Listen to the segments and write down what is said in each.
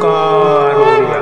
ओंकार ओडिया।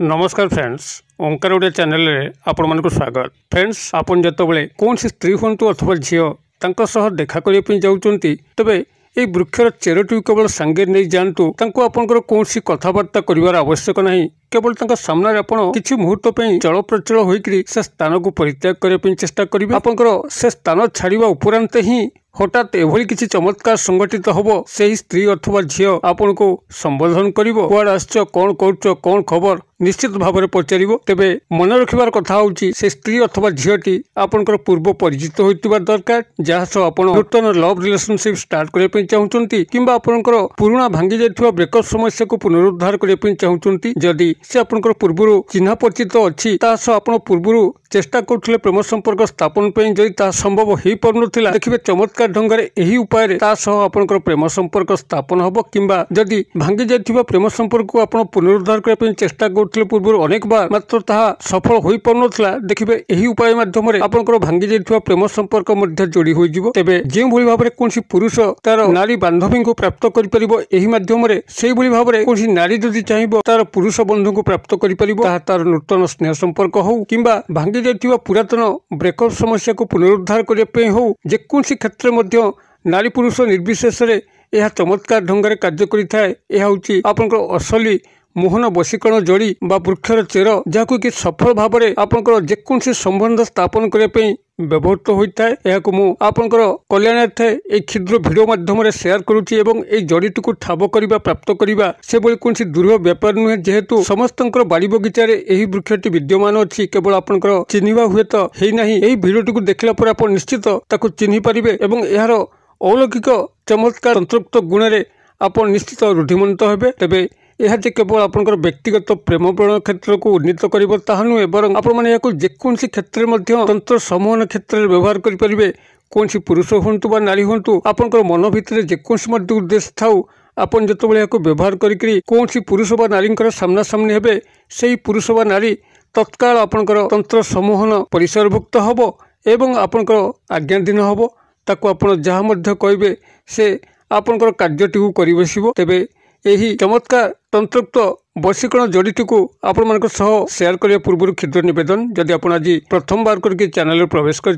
नमस्कार फ्रेंड्स, ओंकार ओडिया चैनल रे आपण मानक स्वागत। फ्रेंड्स, आपण जतबेले कौन स्त्री हूँ अथवा झील देखा करने जाऊँगी तेरे ये वृक्षर चेरटी केवल सांगे नहीं जातु आपंकर कौन कथबार्ता कर आवश्यक नहीं। केवल सामने आपण किसी मुहूर्त चल प्रचल होकर से स्थान को परित्याग करने चेष्टा करेंगे। आपंकर से स्थान छाड़ा उपरांत ही हठात एभली किसी चमत्कार संगठित हम से स्त्री अथवा झील आपण को संबोधन कर कुआड़ आस कौन कर कौन खबर निश्चित भाव में पचार तेरे मन रखार कथा हूँ से स्त्री अथवा झीलटी आपंकर पूर्व परिचित होता दरकार जहाँ आप नूतन लव रिलेशनशिप स्टार्ट करने चाहूँगी कि आपंकर पुराणा भांगी जाइए ब्रेकअप समस्या को पुनरुद्धार करने चाहूँगी। जदि से आपंकर पूर्व चिन्ह परिचित अच्छी आप पूर्व चेष्टा करुले प्रेम संपर्क स्थापन जदि संभव हो पार देखिए चमत्कार ढंग से उपाय आपंकर प्रेम संपर्क स्थापन हम कि जदि भांगी जाइए प्रेम संपर्क को आप पुनरुद्धार करने चेष्टा करुले पूर्व अनेक बार मात्र सफल हो पार देखिए यही उपाय मध्यम आपंकर भांगी जाइए प्रेम संपर्क जोड़ी हो तेरे जो भाव में कौन पुरुष तार नारी बांधवी को प्राप्त कर से भाव में कौन नारी जदि चाहिए तार पुरुष बंधु को प्राप्त कर तार नूतन स्नेह संपर्क हो कि भांगी जाइए पुरातन ब्रेकअप समस्या को पुनरुद्धार करने हो जेकोसी क्षेत्र में नारी पुरुष निर्विशेष यह चमत्कार ढंग से कार्य करें। आपंकर असली मोहन वशीकरण जोड़ी बा वृक्षर चेर जहाँ कि सफल भाव में आपंकर जेकोसी संबंध स्थापन करने व्यवहृत होता है। आपंकर कल्याणार्थे एक क्षुद्र भिडियो माध्यम शेयर करुच्ची और जड़ीटी को ठाब करने प्राप्त करने से कौन दुर्लभ व्यापार नुहे जेहेतु समस्त बाड़ी बगीचार यही वृक्षटी विद्यमान अच्छी केवल आपंकर चिन्हवा हुए तो है यही भिडियोटी को देखला पर आप निश्चित ताकू चिन्ह पारे और यार अलौकिक चमत्कार संतृप्त गुण में आप निश्चित रूढ़िमंत हे। तेरे यह केवल आपंकर व्यक्तिगत प्रेम प्रण क्षेत्र को उन्नीत कर नुहे बर आपकोसी क्षेत्र में तंत्र सम्मोहन क्षेत्र में व्यवहार करेंगे। कौन पुरुष हूँ बा नारी हूँ आपंकर मन भितर जेकोसी उद्देश्य थाऊ आपन जो व्यवहार कौन पुरुष बा नारी सामना सामनी हे से पुरुष बा नारी तत्काल आपंकर तंत्र सम्मोहन परिसरभुक्त हम एवं आपंकर आज्ञाधीन हम ताकू आप जहाँ कहे से आपंकर कार्यटी को कर बसब। तेरे यही चमत्कार तंत्रोक्त वशीकरण जड़ीटी को आपण शेयर करने पूर्व क्षुद्र निवेदन जदि आप आज प्रथम बार करके चैनल प्रवेश कर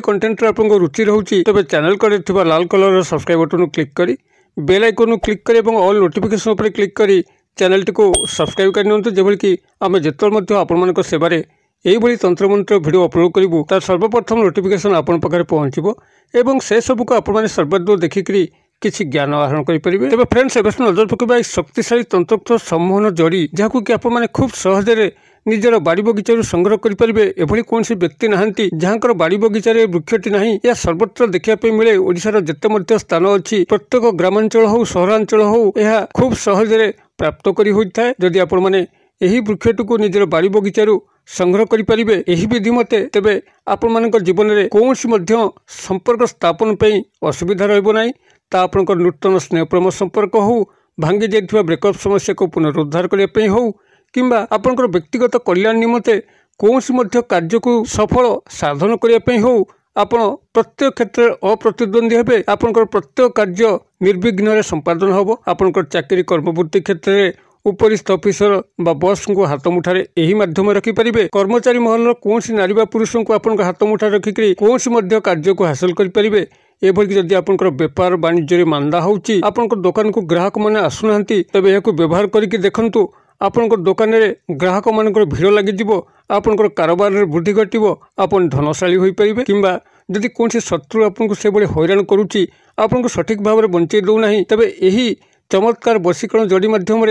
कंटेंट आपको रुचि रोचे तेज चैनल कर लाल कलर सब्सक्राइब बटन क्लिक कर बेल आइकन क्लिक कर ऑल नोटिफिकेशन उपर क्लिक कर चैनल को सब्सक्राइब कर जो कि आम जिते आपण सेवारे यही तंत्र मंत्र वीडियो अपलोड करूँ तार सर्वप्रथम नोटिफिकेशन आपण पाखे पहुँचो और से सबू आपण सर्वादूर देखिकी किसी ज्ञान आहरण करेंगे। तेज फ्रेंड्स एवं नजर पकड़ा शक्तिशाली तंत्रोक्त सम्मोहन जोड़ी जहाँ कि आप खूब सहजरे निजर बाड़ी बगीचार संग्रह करेंगे। एभली कौन व्यक्ति नहांती जहाँकर बाड़ी बगीचार वृक्षटी नहीं यह सर्वत्र देखा मिले। ओडिशार जेते स्थान अच्छी प्रत्येक ग्रामांचल हो सहरांचल हो यह खूब सहजरे प्राप्त कर जदि आपण मैंने यही वृक्षटी को निजर बाड़ी बगीचार संग्रह करेंगे यही विधि मते तेरे आपण जीवन में कौन संपर्क स्थापन असुविधा रही आपंकर नूतन स्नेह प्रेम संपर्क हो भांगी जाइए ब्रेकअप समस्या को पुनरुद्धार करने हो कि आपंकर व्यक्तिगत कल्याण निमंते कौन कार्य को सफल साधन करने हो आप प्रत्येक क्षेत्र अप्रतिद्वंदी हे आपंकर प्रत्येक कार्य निर्विघ्न संपादन हम। आपंकर चाकरी कर्मवृत्ति क्षेत्र में उपरिस्थ ऑफिसर बा बॉस को हाथ मुठारे यही माध्यम रखिपारे। कर्मचारी महल कौन नारी बा पुरुष को आप हाथ मुठा रखिक कौन कार्य को हासिल करेंगे। एभली जदि आपंकर व्यापार वाणिज्य मांदा होची आपंकर दुकान को ग्राहक माने आसुना तेज यह व्यवहार करके देखंतु आपंकर दुकान में ग्राहक मानकर भीड़ लगी आपंकर कारोबार वृद्धि घटो आप धनशाली हो पारे कि जदि कौन शत्रु आपको से हैरान करुच्ची आपको सठिक भाव में बंचे दौना तेज यही चमत्कार वशीकरण जोड़ी मध्यम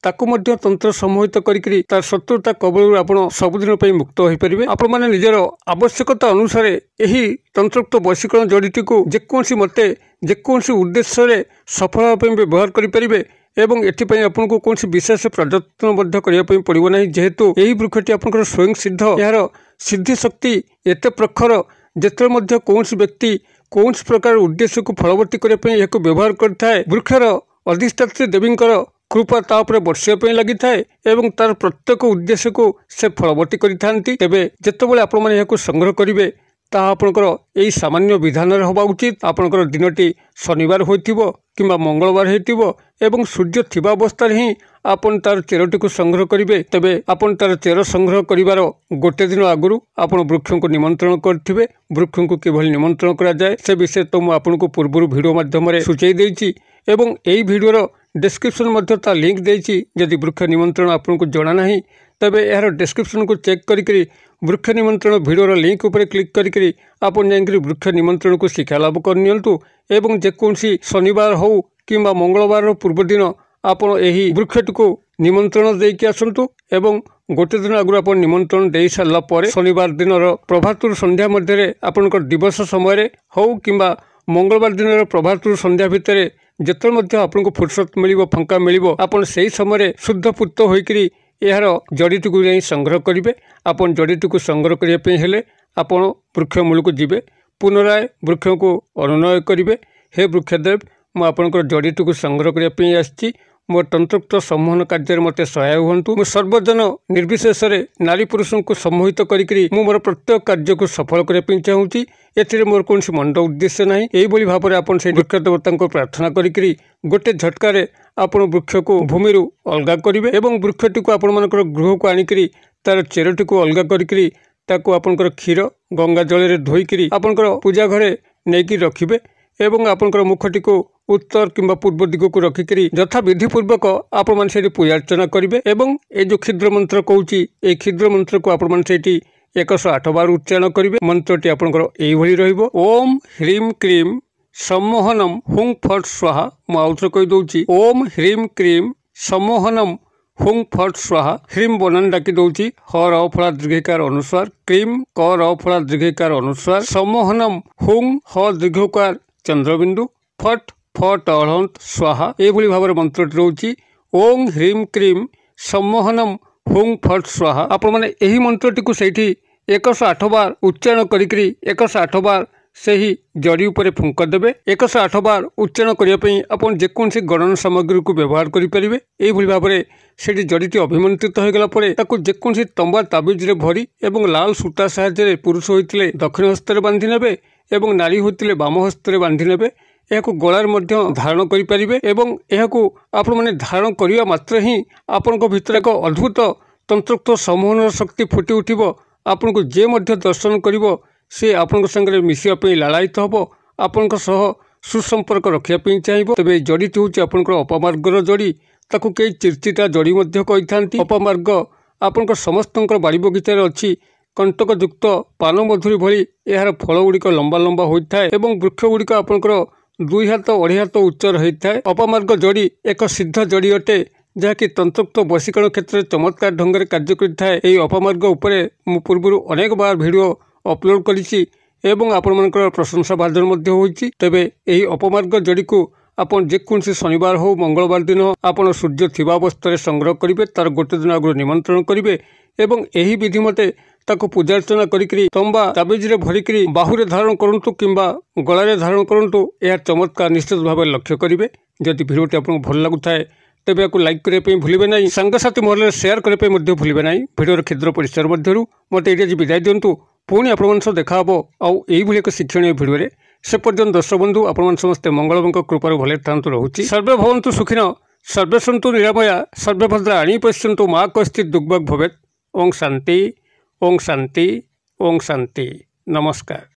ताकू तंत्र सम्मोहित करी तार शत्रुता कबल आप सबुदिन मुक्त हो पारे। आपण मैंने निजर आवश्यकता अनुसार यही तंत्रोक्त वशीकरण जड़ीटी को जेकोसी मते जेकोसी उद्देश्य सफल होगा व्यवहार करेंगे एवं एपाई आपको कौन विशेष प्रयत्न करने पड़ो ना जेहेतु यही वृक्षटी आप स्वयं सिद्ध यार सिद्धि शक्ति एत प्रखर जिते कौन व्यक्ति कौन प्रकार उद्देश्य को फलवर्ती करने व्यवहार करता है। वृक्षर अधिष्ठात्री देवींकर कृपा तापर वर्षा लगी थाए तार प्रत्येक उद्देश्य को से फलवर्ती करिथांती। तेबे जेतेबेले आपण माने याको संग्रह करिवे ता आपणकर एई सामान्य विधान हवा उचित। आपणकर दिनटी शनिवार होइथिबो किंबा मंगलवार हेतिबो एवं सूर्य थिबा अवस्था ही आपन तार चेरटी को संग्रह करेंगे। तेबे आपन तार चेर संग्रह करिवार गोटे दिन आगु आपन वृक्ष को निमंत्रण करथिबे। वृक्ष को किभली निमंत्रण करा जाए से विषय तो मु आपन को पूर्व वीडियो माध्यम सूचई देछि एवं एई वीडियोर डिस्क्रिप्शन मध्य ता लिंक देछि। यदि वृक्ष निमंत्रण आपन को जणा नाही तबे यार डिस्क्रिप्शन को चेक करी वृक्ष निमंत्रण वीडियोर लिंक उपर क्लिक करी आपन जाइकरी वृक्ष निमंत्रण को शिक्षा लाभ करनियंतु एवं जेकोसी शनिवार हो किंबा मंगलवार पूर्व दिन आपन एही वृक्षटी को निमंत्रण देकी आसंतु एवं गोटे दिन आगु आप निमंत्रण दे सारा पर शनिवार दिन प्रभातुर संध्या मध्य आपनकर दिवस समय हो किंबा मंगलवार दिन प्रभातुर संध्या भितर जिते मध्य आपको फुर्सत मिल फंका मिल आपन से समय शुद्ध पूत होकर यार जड़ीटी को संग्रह करेंगे। आपन जड़ीटी को संग्रह करने हेले आपन वृक्ष मूल को जीवे पुनराय वृक्ष को अनुनय करेंगे। हे वृक्षदेव मु आपनकर जड़ीटी को संग्रह करने आसी मोर तंत्रोक्त सम्मोहन कार्य मत सहाय हूँ। मु सर्वजन निर्विशेष नारी पुरुष को सम्मोहित करी मोर प्रत्येक कार्य को सफल करने चाहूँगी। एथिरे मोर कौन मंद उद्देश्य ना यही भाव में आपन से वृक्ष देवता को प्रार्थना करी गोटे झटकार आपन वृक्ष को भूमि अलग करेंगे एवं वृक्षटी को आपण मानकर गृह को आनिकी तार चेरटी को अलग करी आपनकर क्षीर गंगा जल धोईकी आपनकर पूजा घरे नहीं रखिए एवं आपनकर मुखटी को उत्तर किंबा पूर्व दिग को रखिकी यथा विधि पूर्वक आपण मान से पूजा अर्चना करेंगे एवं ये जो क्षुद्र मंत्र कहूँ ये क्षुद्र मंत्र को आपण मान से 108 बार उच्चारण करेंगे। मंत्रटी आपनकर एइभली रहिबो ओम ह्रीम क्रीम सम्मोहनम हुं फट स्वाहा। मु आउथरे कहि दउची ओम ह्रीम क्रीम सम्मोहनम हुं फट स्वाहा। ह्रीम बनान डाकी दउची ह र फला दीर्घकार अनुसार क्रीम क र फला दीर्घकार अनुसार सम्मोहनम हुं ह दीर्घकार चंद्रबिंदु फट फट अहंत स्वाहा। एभली भाव मंत्रटी रोची ओम ह्रीम क्रीम सम्मोहनम हुं फट स्वाहा। आपण माने एही मंत्रटी को सेठी 108 बार उच्चारण करी 108 बार से ही जड़ी उपरे फुंक देवे। 108 बार उच्चारण करने आपन जेकोसी गणन सामग्री को व्यवहार करेंगे। यही भाव में से जड़ीटी अभिमंत्रित हो गला जेकोसी तंबा ताबिज रे भरी एवं लाल सूता साहाय्य पुरुष होते दक्षिण हस्त बांधि नेबे एवं नारी होते बाम हस्त बांधि नेबे। यह गलार धारण करें एवं यह आपण मैंने धारण करने मात्र ही आपण भीतर एक अद्भुत तंत्रोक्त सम्मोहन शक्ति फुटी उठिब। आपन को जे मध्य दर्शन करिवो से आपण संगे मिसापी लालायित हम आपण सुसंपर्क रखापी चाहिए। तेज जड़ीटी हूँ आपंकर अपमार्गर जड़ी ताकू कई चिरचिटा जड़ी कही था। अपमार्ग आपण समस्त बाड़ी बगीचार अच्छी कंटकयुक्त पान मधुरी भली यार फल गुड़िक लंबा लंबा होता है एवं वृक्ष गुड़िक आपंकर 2 हाथ 2.5 हाथ उच्च रही है। अपमार्ग जड़ी एक सिद्ध जड़ी अटे जहाँकि तंत्रोक्त वशीकरण क्षेत्र में चमत्कार ढंग से कार्य करें। अपमार्ग उपरे मु पूर्व अनेक बार वीडियो अपलोड करी एवं आपण मानकर प्रशंसा भाजन होती। तेबे यही अपमार्ग जड़ी को आपन जेकोसी शनिवार हो मंगलवार दिन आपन सूर्य थिबा अवस्था संग्रह करेंगे। तार गोटे दिन आगु निमंत्रण करेंगे एवं यही विधि मते ताको पूजा अर्चना करी तंबा ताबिज रे भरिकी बाहुरे धारण करंतु किंबा गलारे धारण करंतु। यह चमत्कार निश्चित भाव लक्ष्य करेंगे। जदि वीडियोटी आपको भल लगुए तेबे आपको लाइक करने भूलें ना सांगसाथी महल शेयर करने भूलें ना। वीडियोर क्षुद्र परिसर मध्य मत ये विदाय दिंतु पुणी आपण देखा आउ एक शिक्षणीय भिडियो से पर्यंत दर्शक बंधु आपण समस्ते मंगल कृपार भले था रोचे। सर्वे भवन्तु सुखिन सर्वे सन्तु निरामया सर्वे भद्राणि पश्यन्तु मा कश्चित् दुर्भग भवेत्। ओं शांति ओं शांति ओं शांति। नमस्कार।